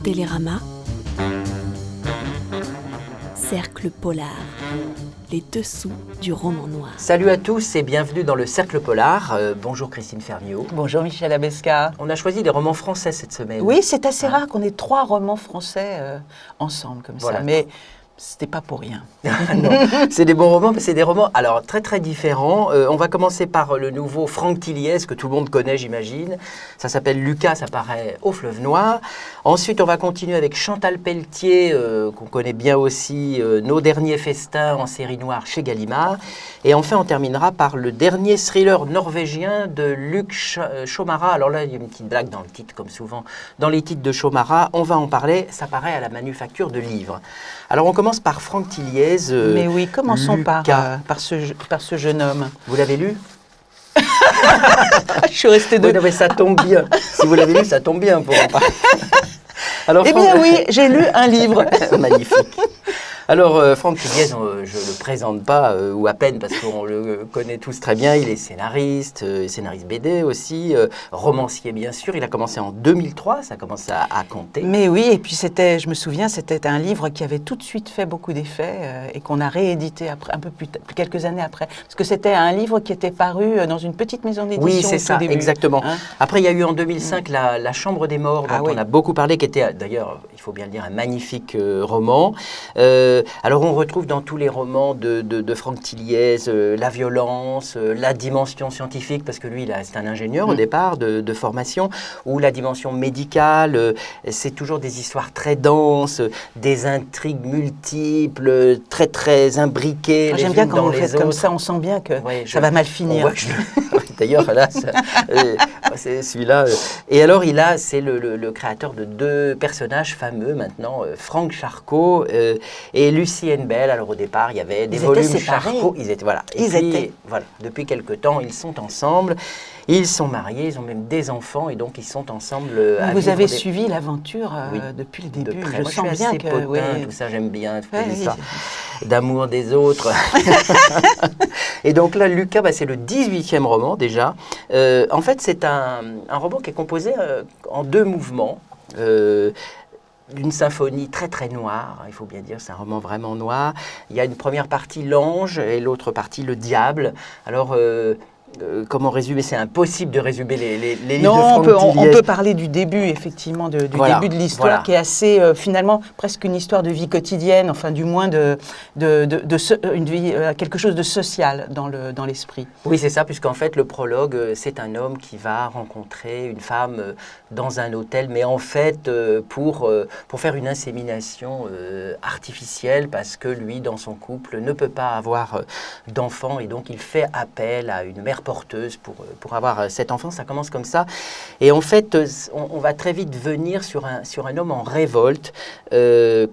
Télérama, Cercle Polar, les dessous du roman noir. Salut à tous et bienvenue dans le Cercle Polar. Bonjour Christine Ferniaud. Bonjour Michel Abesca. On a choisi des romans français cette semaine. Oui, c'est assez rare qu'on ait 3 romans français ensemble comme Voilà. ça, mais c'était pas pour rien. Non, c'est des bons romans, mais c'est des romans alors très très différents. On va commencer par le nouveau Franck Tilliez que tout le monde connaît, j'imagine. Ça s'appelle Lucas, ça paraît au Fleuve Noir. Ensuite, on va continuer avec Chantal Pelletier, qu'on connaît bien aussi, Nos derniers festins en série noire chez Gallimard. Et enfin, on terminera par le dernier thriller norvégien de Luc Chomara. Alors là, il y a une petite blague dans le titre, comme souvent dans les titres de Chomara. On va en parler, ça paraît à la Manufacture de livres. Alors, on commence par Franck Tilliez. Mais oui, commençons par ce jeune homme. Vous l'avez lu? Je suis restée Oui, non, mais ça tombe bien. Si vous l'avez lu, ça tombe bien pour en parler. Alors, Eh bien oui, j'ai lu un livre. Magnifique. Alors, Franck Tilliez, je ne le présente pas, ou à peine, parce qu'on le connaît tous très bien. Il est scénariste, scénariste BD aussi, romancier bien sûr. Il a commencé en 2003, ça commence à compter. Mais oui, et puis je me souviens, c'était un livre qui avait tout de suite fait beaucoup d'effets et qu'on a réédité après, un peu plus quelques années après. Parce que c'était un livre qui était paru dans une petite maison d'édition. Oui, c'est ça, début. Exactement. Hein? Après, il y a eu en 2005 la Chambre des Morts, dont oui. on a beaucoup parlé, qui était d'ailleurs, il faut bien le dire, un magnifique roman. Alors, on retrouve dans tous les romans de Franck Tilliez la violence, la dimension scientifique, parce que lui, c'est un ingénieur au départ de formation, ou la dimension médicale. C'est toujours des histoires très denses, des intrigues multiples, très, très imbriquées. J'aime bien quand vous faites comme ça, on sent bien que ça va mal finir. D'ailleurs, là, c'est celui-là. Et alors, c'est le créateur de 2 personnages fameux maintenant, Franck Charcot et Lucienne Bell. Alors, au départ, il y avait des volumes Charcot. Ils étaient, voilà. Voilà. Depuis quelque temps, ils sont ensemble. Ils sont mariés, ils ont même des enfants et donc ils sont ensemble. Vous avez suivi l'aventure depuis le début. De près. Je Moi, sens je suis bien assez que potin, tout ça, j'aime bien. Toutes les histoires d'amour des autres. Et donc là, Lucas, c'est le 18e roman déjà. En fait, c'est un roman qui est composé en 2 mouvements. D'une symphonie très très noire, il faut bien dire, c'est un roman vraiment noir. Il y a une première partie, l'ange, et l'autre partie, le diable. Alors, comment résumer? C'est impossible de résumer les livres de Franck Tilliez. On peut parler du début, effectivement, du début de l'histoire, qui est assez, finalement, presque une histoire de vie quotidienne, enfin, du moins une vie, quelque chose de social dans l'esprit. Oui, c'est ça, puisqu'en fait, le prologue, c'est un homme qui va rencontrer une femme dans un hôtel, mais en fait, pour faire une insémination artificielle, parce que lui, dans son couple, ne peut pas avoir d'enfant, et donc il fait appel à une mère porteuse pour avoir cet enfant. Ça commence comme ça. Et en fait, on va très vite venir sur un homme en révolte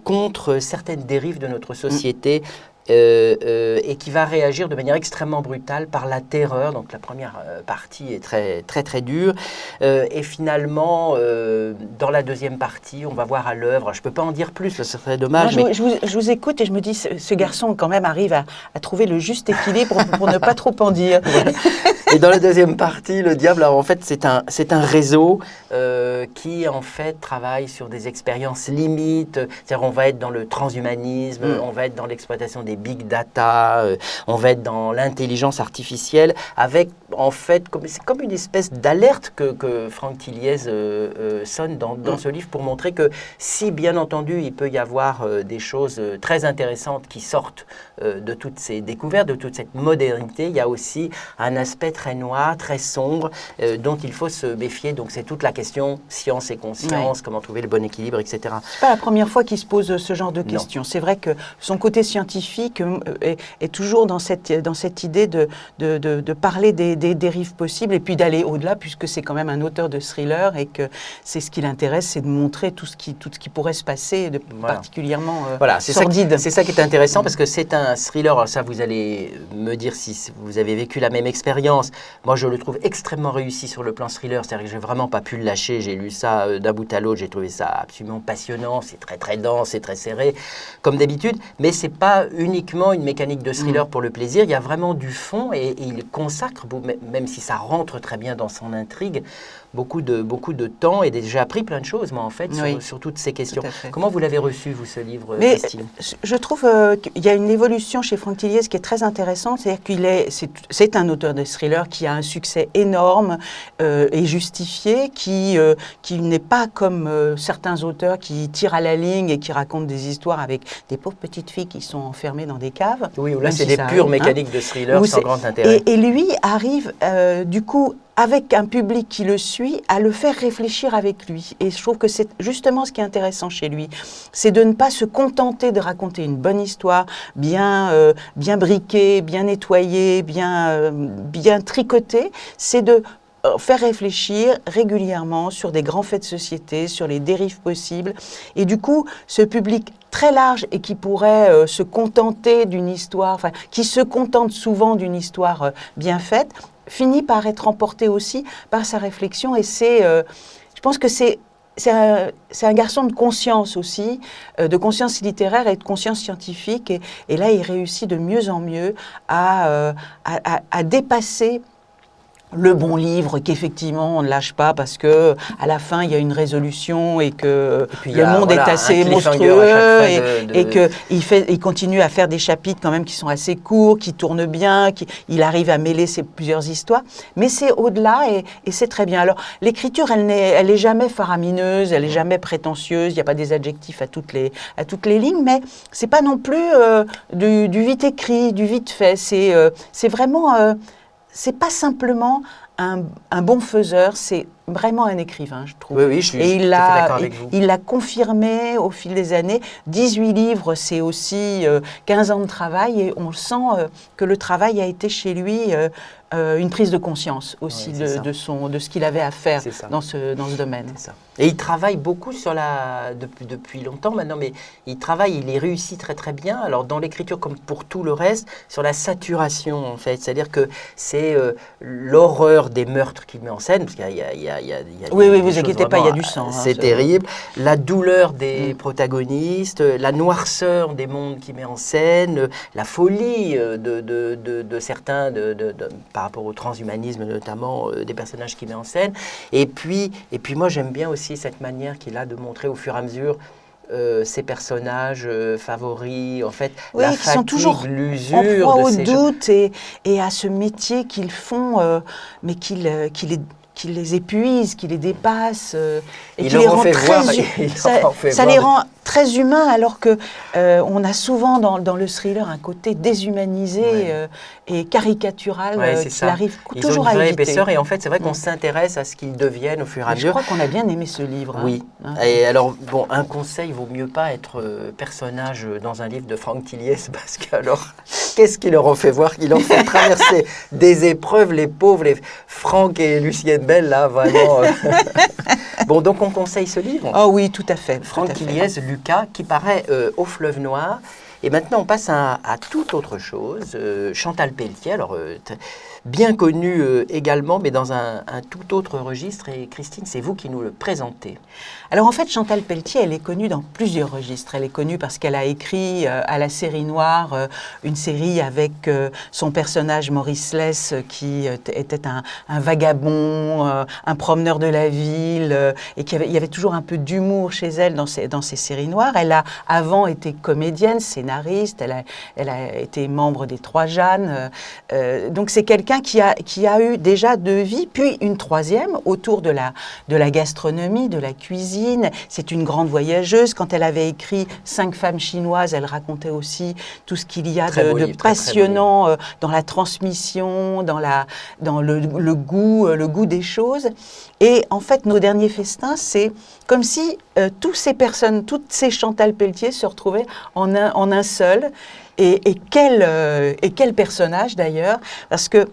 contre certaines dérives de notre société. Et qui va réagir de manière extrêmement brutale par la terreur. Donc la première partie est très très très dure. Et finalement, dans la deuxième partie, on va voir à l'œuvre. Je ne peux pas en dire plus, ce serait dommage. Non, je vous écoute et je me dis, ce garçon quand même arrive à trouver le juste équilibre pour ne pas trop en dire. Voilà. Et dans la deuxième partie, le diable, alors en fait, c'est un réseau qui en fait travaille sur des expériences limites. C'est-à-dire, on va être dans le transhumanisme, on va être dans l'exploitation des big data, on va être dans l'intelligence artificielle, avec en fait, c'est comme une espèce d'alerte que Franck Tilliez sonne dans ce livre pour montrer que si, bien entendu, il peut y avoir des choses très intéressantes qui sortent de toutes ces découvertes, de toute cette modernité, il y a aussi un aspect très noir, très sombre, dont il faut se méfier. Donc c'est toute la question science et conscience, comment trouver le bon équilibre, etc. C'est pas la première fois qu'il se pose ce genre de questions. C'est vrai que son côté scientifique est toujours dans cette idée de parler des dérives possibles et puis d'aller au-delà, puisque c'est quand même un auteur de thriller et que c'est ce qui l'intéresse, c'est de montrer tout ce qui pourrait se passer de particulièrement sordide. C'est ça qui est intéressant, parce que c'est un thriller. Alors ça, vous allez me dire si vous avez vécu la même expérience. moi je le trouve extrêmement réussi sur le plan thriller, c'est-à-dire que j'ai vraiment pas pu le lâcher, j'ai lu ça d'un bout à l'autre, j'ai trouvé ça absolument passionnant, c'est très très dense, c'est très serré, comme d'habitude, mais c'est pas uniquement une mécanique de thriller pour le plaisir, il y a vraiment du fond et il consacre, même si ça rentre très bien dans son intrigue, beaucoup de temps et j'ai appris plein de choses, moi, en fait, sur toutes ces questions. Comment vous l'avez reçu, vous, ce livre, Christine? Je trouve qu'il y a une évolution chez Franck Tilliez qui est très intéressante, c'est-à-dire c'est un auteur de thriller qui a un succès énorme et justifié, qui n'est pas comme certains auteurs qui tirent à la ligne et qui racontent des histoires avec des pauvres petites filles qui sont enfermées dans des caves. Oui, là, c'est des pures mécaniques de thriller sans grand intérêt. Et lui arrive, du coup, avec un public qui le suit, à le faire réfléchir avec lui. Et je trouve que c'est justement ce qui est intéressant chez lui, c'est de ne pas se contenter de raconter une bonne histoire, bien briquée, bien nettoyée, bien tricotée, c'est de faire réfléchir régulièrement sur des grands faits de société, sur les dérives possibles. Et du coup, ce public très large et qui pourrait se contenter d'une histoire, enfin, qui se contente souvent d'une histoire bien faite, finit par être emporté aussi par sa réflexion. Et je pense que c'est un garçon de conscience aussi, de conscience littéraire et de conscience scientifique. Et là, il réussit de mieux en mieux à dépasser le bon livre qu'effectivement on ne lâche pas parce que à la fin il y a une résolution et que le monde est assez monstrueux et qu'il continue à faire des chapitres quand même qui sont assez courts, qui tournent bien, il arrive à mêler ces plusieurs histoires, mais c'est au-delà et c'est très bien. Alors l'écriture elle est jamais faramineuse, elle est jamais prétentieuse, il n'y a pas des adjectifs à toutes les lignes, mais c'est pas non plus du vite écrit, du vite fait, c'est vraiment c'est pas simplement un bon faiseur, c'est vraiment un écrivain, je trouve. Oui, je suis tout à fait d'accord avec vous. Il l'a confirmé au fil des années. 18 livres, c'est aussi 15 ans de travail et on sent que le travail a été chez lui une prise de conscience aussi de ce qu'il avait à faire dans ce domaine. C'est ça. Et il travaille beaucoup depuis longtemps maintenant, mais il réussit très très bien. Alors dans l'écriture comme pour tout le reste, sur la saturation en fait, c'est-à-dire que c'est l'horreur des meurtres qu'il met en scène, parce qu'il y a oui, vous inquiétez pas, il y a du sang. C'est terrible. La douleur des protagonistes, la noirceur des mondes qu'il met en scène, la folie de certains par rapport au transhumanisme notamment des personnages qu'il met en scène. Et puis moi j'aime bien aussi cette manière qu'il a de montrer au fur et à mesure ses personnages favoris, en fait, oui, la qui fatigue, sont toujours l'usure en proie de au doute et à ce métier qu'ils font, mais qui les épuise, qui les dépasse et qui les rend ça les rend très humains, alors que on a souvent dans le thriller un côté déshumanisé et caricatural qu'il arrive toujours à éviter. Ils ont une vraie épaisseur et en fait c'est vrai qu'on s'intéresse à ce qu'ils deviennent au fur et à mesure. Je crois qu'on a bien aimé ce livre. Oui. Et alors bon, un conseil, il vaut mieux pas être personnage dans un livre de Franck Tilliez parce que alors qu'est-ce qu'il leur en fait voir, qu'il en fait traverser des épreuves, les pauvres, les Franck et Lucienne Bell là vraiment. Bon, donc on conseille ce livre. Oh oui, tout à fait. Franck Tilliez, Lucas, qui paraît au Fleuve Noir. Et maintenant, on passe à toute autre chose. Chantal Pelletier, alors bien connue également, mais dans un tout autre registre. Et Christine, c'est vous qui nous le présentez. Alors en fait, Chantal Pelletier, elle est connue dans plusieurs registres. Elle est connue parce qu'elle a écrit à la série Noire une série avec son personnage Maurice Less, qui était un vagabond, un promeneur de la ville, et il y avait toujours un peu d'humour chez elle dans ces séries noires. Elle a avant été comédienne, scénariste, elle a été membre des Trois Jeannes. Donc c'est quelqu'un qui a eu déjà deux vies, puis une troisième autour de la gastronomie, de la cuisine. C'est une grande voyageuse. Quand elle avait écrit 5 femmes chinoises, elle racontait aussi tout ce qu'il y a de passionnant dans la transmission, dans le goût des choses. Et en fait, nos derniers festins, c'est comme si toutes ces Chantal Pelletier se retrouvaient en un seul. Et quel personnage d'ailleurs, parce que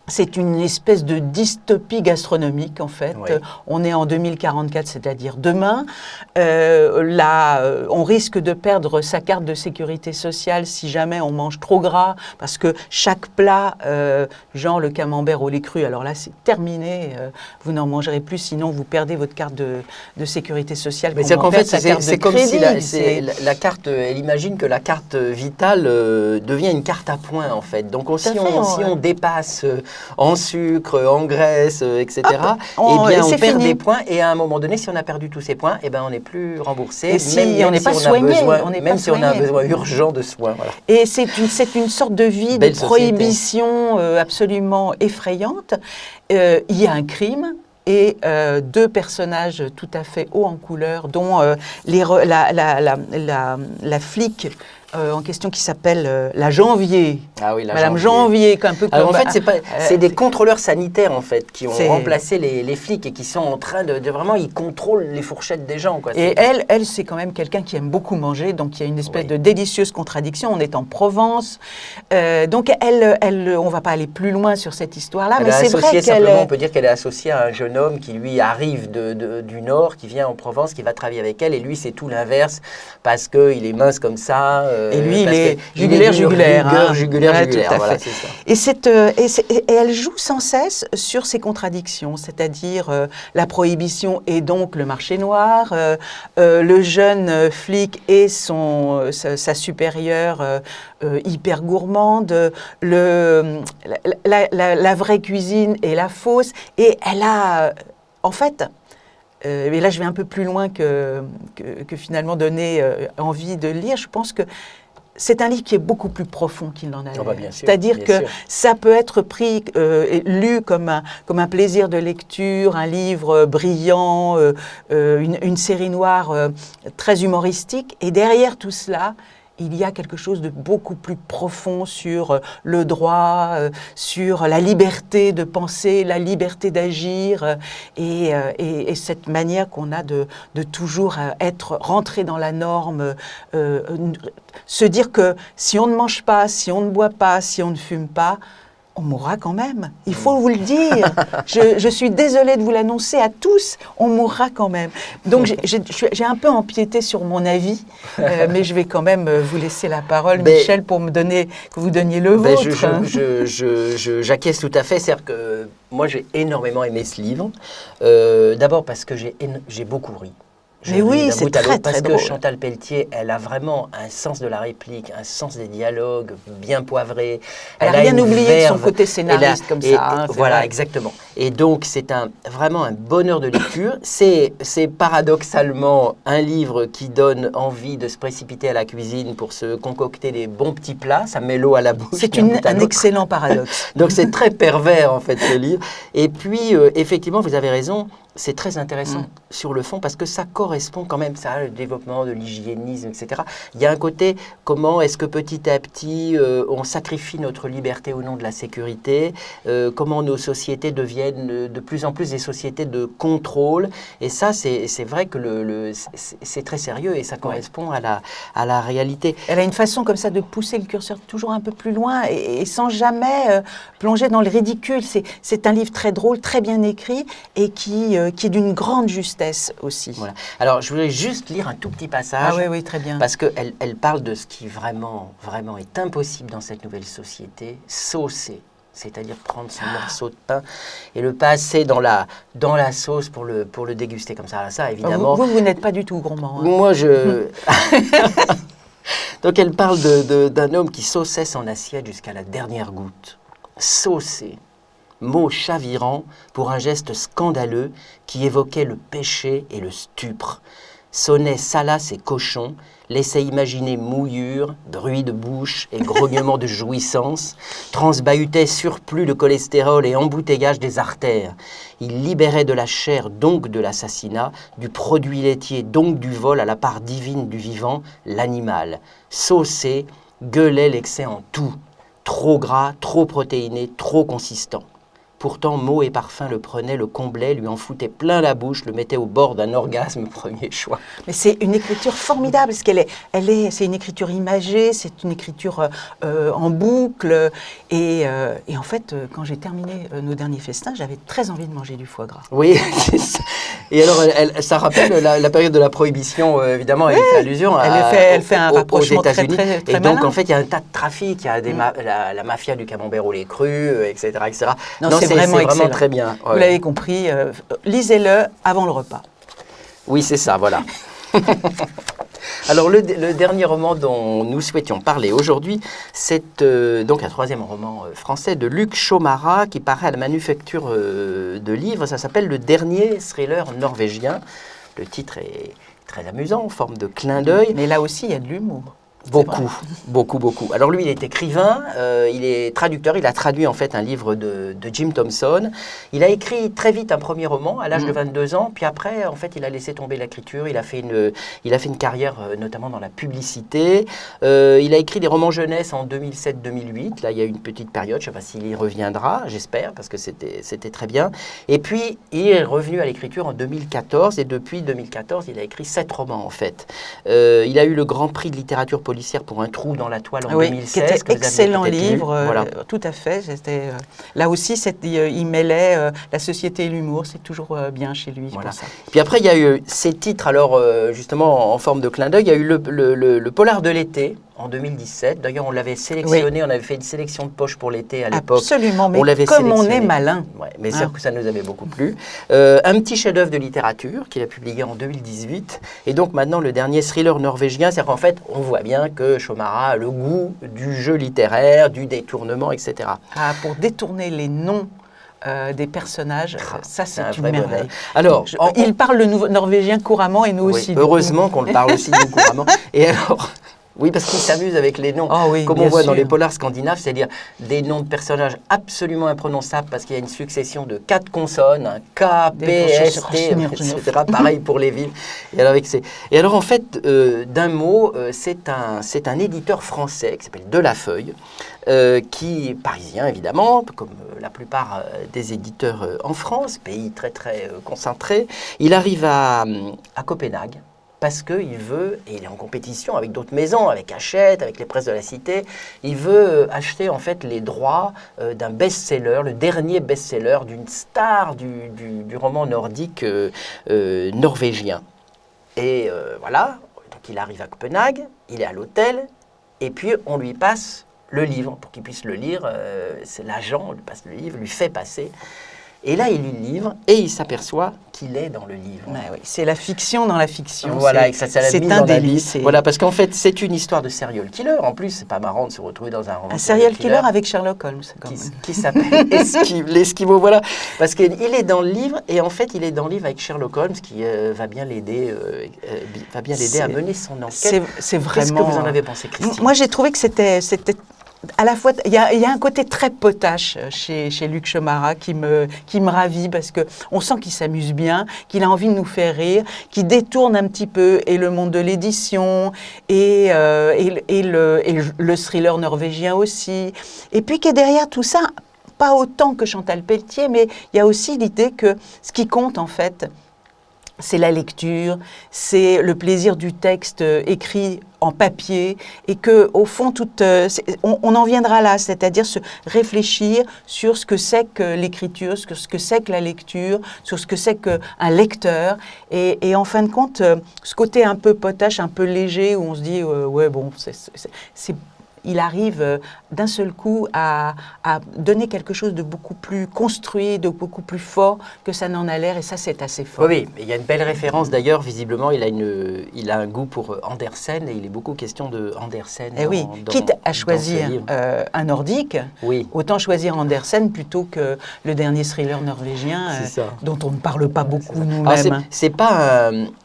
C'est une espèce de dystopie gastronomique, en fait. Oui. On est en 2044, c'est-à-dire demain. On risque de perdre sa carte de sécurité sociale si jamais on mange trop gras, parce que chaque plat, genre le camembert au lait cru, alors là, c'est terminé. Vous n'en mangerez plus, sinon vous perdez votre carte de sécurité sociale. Mais c'est qu'en fait, c'est comme si c'est la carte, elle imagine que la carte vitale devient une carte à points, en fait. Donc, si on dépasse en sucre, en graisse, etc., eh bien, on perd des points. Et à un moment donné, si on a perdu tous ces points, eh ben, on n'est plus remboursé. Et si on n'est pas soigné, même si on a un besoin urgent de soins. Voilà. Et c'est une sorte de vie de prohibition absolument effrayante. Il y a un crime. Et deux personnages tout à fait hauts en couleur, dont la flic en question qui s'appelle la Janvier. Ah oui, Madame Janvier, un peu comme... Alors en fait, c'est des contrôleurs sanitaires en fait qui ont remplacé les flics et qui sont en train de vraiment, ils contrôlent les fourchettes des gens. Quoi. Et elle, c'est quand même quelqu'un qui aime beaucoup manger, donc il y a une espèce de délicieuse contradiction. On est en Provence, donc on ne va pas aller plus loin sur cette histoire-là, mais c'est vrai on peut dire qu'elle est associée à un jeune homme qui lui arrive du Nord, qui vient en Provence, qui va travailler avec elle, et lui c'est tout l'inverse parce qu'il est mince comme ça. Et lui, il est jugulaire. Voilà, c'est ça. Et elle joue sans cesse sur ces contradictions, c'est-à-dire la prohibition et donc le marché noir, le jeune flic et sa supérieure hyper gourmande, la vraie cuisine et la fausse. Et elle a, en fait... et là, je vais un peu plus loin que finalement donner envie de lire. Je pense que c'est un livre qui est beaucoup plus profond qu'il n'en a l'air. C'est-à-dire que ça peut être pris, lu comme un plaisir de lecture, un livre brillant, une série noire très humoristique. Et derrière tout cela, il y a quelque chose de beaucoup plus profond sur le droit, sur la liberté de penser, la liberté d'agir et cette manière qu'on a de toujours être rentré dans la norme, se dire que si on ne mange pas, si on ne boit pas, si on ne fume pas, on mourra quand même. Il faut vous le dire. Je suis désolée de vous l'annoncer à tous, on mourra quand même. Donc j'ai un peu empiété sur mon avis, mais je vais quand même vous laisser la parole, Michel, pour que vous donniez le vôtre. J'acquiesce tout à fait. C'est-à-dire que moi, j'ai énormément aimé ce livre. D'abord parce que j'ai beaucoup ri. Mais oui, c'est très drôle. Parce que Chantal Pelletier, elle a vraiment un sens de la réplique, un sens des dialogues bien poivré. Elle n'a rien oublié de son côté scénariste comme ça. Voilà, exactement. Et donc, c'est vraiment un bonheur de lecture. C'est paradoxalement un livre qui donne envie de se précipiter à la cuisine pour se concocter des bons petits plats. Ça met l'eau à la bouche. C'est un excellent paradoxe. Donc, c'est très pervers, en fait, ce livre. Et puis, effectivement, vous avez raison. C'est très intéressant sur le fond parce que ça correspond quand même à le développement de l'hygiénisme, etc. Il y a un côté, comment est-ce que petit à petit, on sacrifie notre liberté au nom de la sécurité, comment nos sociétés deviennent de plus en plus des sociétés de contrôle. Et ça, c'est vrai que c'est très sérieux et ça correspond à la réalité. Elle a une façon comme ça de pousser le curseur toujours un peu plus loin et sans jamais plonger dans le ridicule. C'est un livre très drôle, très bien écrit et qui est d'une grande justesse aussi. Voilà. Alors, je voudrais juste lire un tout petit passage. Ah oui, très bien. Parce qu'elle parle de ce qui vraiment est impossible dans cette nouvelle société, saucer. C'est-à-dire prendre son morceau de pain et le passer dans la sauce pour le déguster comme ça. Ça, évidemment... Vous n'êtes pas du tout gourmand. Hein. Moi, Donc, elle parle d'un homme qui sauçait son assiette jusqu'à la dernière goutte. Saucer. Mot chavirant pour un geste scandaleux qui évoquait le péché et le stupre. Sonnait salace et cochon, laissait imaginer mouillure, bruit de bouche et grognement de jouissance, transbahutait surplus de cholestérol et embouteillage des artères. Il libérait de la chair, donc de l'assassinat, du produit laitier, donc du vol à la part divine du vivant, l'animal. Saucé, gueulait l'excès en tout, trop gras, trop protéiné, trop consistant. Pourtant, mots et parfums le prenaient, le comblaient, lui en foutaient plein la bouche, le mettaient au bord d'un orgasme premier choix. Mais c'est une écriture formidable, parce c'est une écriture imagée, c'est une écriture en boucle. Et en fait, quand j'ai terminé nos derniers festins, j'avais très envie de manger du foie gras. Oui, c'est ça. Et alors, ça rappelle la période de la prohibition, évidemment, elle fait allusion elle fait un rapprochement aux États-Unis. très Et donc, malin. en fait, il y a un tas de trafic, il y a la mafia du camembert au lait cru, etc., etc. Non, c'est vraiment excellent. Très bien. Vous l'avez compris, lisez-le avant le repas. Oui, c'est ça, voilà. Alors, le dernier roman dont nous souhaitions parler aujourd'hui, c'est donc un troisième roman français de Luc Chaumarat qui paraît à la Manufacture de livres. Ça s'appelle Le dernier thriller norvégien. Le titre est très amusant, en forme de clin d'œil. Mais là aussi, il y a de l'humour. Beaucoup. Alors lui, il est écrivain, il est traducteur, il a traduit en fait un livre de Jim Thompson. Il a écrit très vite un premier roman à l'âge de 22 ans, puis après, en fait, il a laissé tomber l'écriture, il a fait une carrière notamment dans la publicité. Il a écrit des romans jeunesse en 2007-2008, là il y a eu une petite période, je ne sais pas s'il y reviendra, j'espère, parce que c'était très bien. Et puis, il est revenu à l'écriture en 2014, et depuis 2014, il a écrit 7 romans en fait. Il a eu le Grand Prix de littérature policière pour Un trou dans la toile en 2016. Qui était excellent livre, voilà. Tout à fait. Là aussi, il mêlait la société et l'humour, c'est toujours bien chez lui. Voilà. Pour ça. Puis après, il y a eu ces titres, alors justement en forme de clin d'œil, il y a eu le Polar de l'été en 2017. D'ailleurs, on l'avait sélectionné, on avait fait une sélection de poche pour l'été à l'époque. Absolument, mais on comme on est malin. Ouais, mais c'est sûr que ça nous avait beaucoup plu. Un petit chef-d'œuvre de littérature qu'il a publié en 2018. Et donc maintenant, le dernier thriller norvégien, c'est qu'en fait, on voit bien que Chaumarat a le goût du jeu littéraire, du détournement, etc. Ah, pour détourner les noms des personnages, ça c'est une vrai merveille. bonheur. Alors, il parle le norvégien couramment et nous aussi. Heureusement qu'on le parle aussi nous couramment. Et alors, oui, parce qu'il s'amuse avec les noms. Oh oui, comme on voit sûr. dans les polars scandinaves, c'est-à-dire des noms de personnages absolument imprononçables parce qu'il y a une succession de 4 consonnes, K, P, S, T, etc. Pareil pour les villes. Et alors en fait, d'un mot, c'est un éditeur français qui s'appelle Delafeuille, qui est parisien évidemment, comme la plupart des éditeurs en France, pays très très concentré. Il arrive à Copenhague. Parce qu'il veut, et il est en compétition avec d'autres maisons, avec Hachette, avec les presses de la Cité, il veut acheter en fait les droits d'un best-seller, le dernier best-seller d'une star du roman nordique norvégien. Et voilà, donc il arrive à Copenhague, il est à l'hôtel, et puis on lui passe le livre pour qu'il puisse le lire. C'est l'agent, lui passe le livre, lui fait passer. Et là, il lit le livre et il s'aperçoit qu'il est dans le livre. Oui, c'est la fiction dans la fiction. Voilà, c'est un délice. Voilà, parce qu'en fait, c'est une histoire de serial killer. En plus, c'est pas marrant de se retrouver dans un roman. Un serial killer avec Sherlock Holmes. Qui s'appelle l'Esquimau. Voilà, parce qu'il est dans le livre et en fait, il est dans le livre avec Sherlock Holmes qui va bien l'aider à mener son enquête. C'est vraiment. Qu'est-ce que vous en avez pensé, Christine? Moi, j'ai trouvé que c'était à la fois, il y a un côté très potache chez Luc Chaumarat qui me ravit parce que on sent qu'il s'amuse bien, qu'il a envie de nous faire rire, qu'il détourne un petit peu et le monde de l'édition et le thriller norvégien aussi. Et puis qu'il y a derrière tout ça, pas autant que Chantal Pelletier, mais il y a aussi l'idée que ce qui compte en fait, c'est la lecture, c'est le plaisir du texte écrit en papier et que au fond on en viendra là, c'est-à-dire se réfléchir sur ce que c'est que l'écriture, sur ce que c'est que la lecture, sur ce que c'est qu'un lecteur et en fin de compte ce côté un peu potache, un peu léger où on se dit ouais bon il arrive d'un seul coup à donner quelque chose de beaucoup plus construit, de beaucoup plus fort que ça n'en a l'air, et ça, c'est assez fort. Oui, il y a une belle référence d'ailleurs, visiblement, il a un goût pour Andersen, et il est beaucoup question de Andersen. Quitte à choisir un nordique, autant choisir Andersen plutôt que le dernier thriller norvégien, dont on ne parle pas beaucoup nous-mêmes.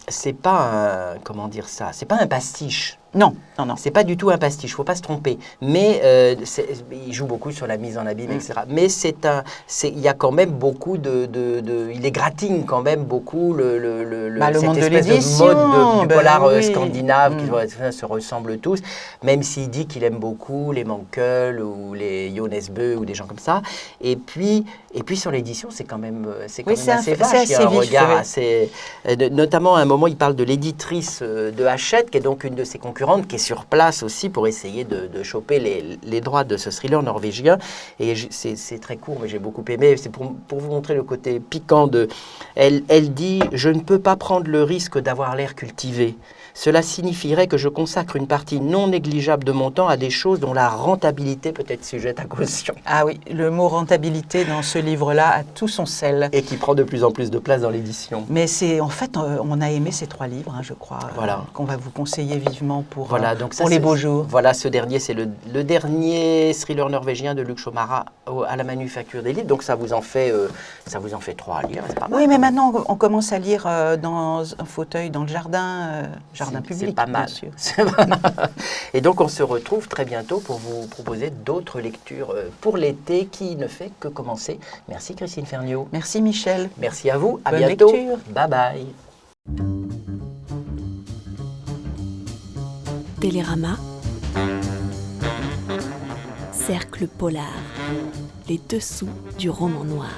c'est pas un, comment dire ça, c'est pas un pastiche. Non, non, non. C'est pas du tout un pastiche, faut pas se tromper. Mais il joue beaucoup sur la mise en abîme, etc. Mais il y a quand même beaucoup il égratigne quand même beaucoup cette monde de espèce l'édition, mode du polar oui. scandinave qui se ressemblent tous. Même s'il dit qu'il aime beaucoup les Mankell ou les Johannes Bö ou des gens comme ça. Et puis sur l'édition, c'est quand même assez vache. Il y a un regard assez, notamment à un moment, il parle de l'éditrice de Hachette, qui est donc une de ses concurrentes, qui est sur place aussi pour essayer de choper les droits de ce thriller norvégien. Et c'est très court, mais j'ai beaucoup aimé. C'est pour vous montrer le côté piquant de... Elle dit « Je ne peux pas prendre le risque d'avoir l'air cultivé. Cela signifierait que je consacre une partie non négligeable de mon temps à des choses dont la rentabilité peut être sujette à caution. » Ah oui, le mot rentabilité dans ce livre-là a tout son sel. Et qui prend de plus en plus de place dans l'édition. Mais en fait, on a aimé ces 3 livres, je crois, voilà. Qu'on va vous conseiller vivement pour donc les beaux jours. Voilà, ce dernier, c'est le dernier thriller norvégien de Luc Chomara à la Manufacture des Livres. Donc ça vous en fait 3 à lire, c'est pas mal. Oui, mais maintenant, on commence à lire dans un fauteuil dans le jardin public. C'est pas mal. Bien sûr. C'est pas mal. Et donc, on se retrouve très bientôt pour vous proposer d'autres lectures pour l'été qui ne fait que commencer. Merci Christine Ferniaud. Merci Michel. Merci à vous. À Bonne bientôt. lecture. Bye bye. Télérama. Cercle polar. Les dessous du roman noir.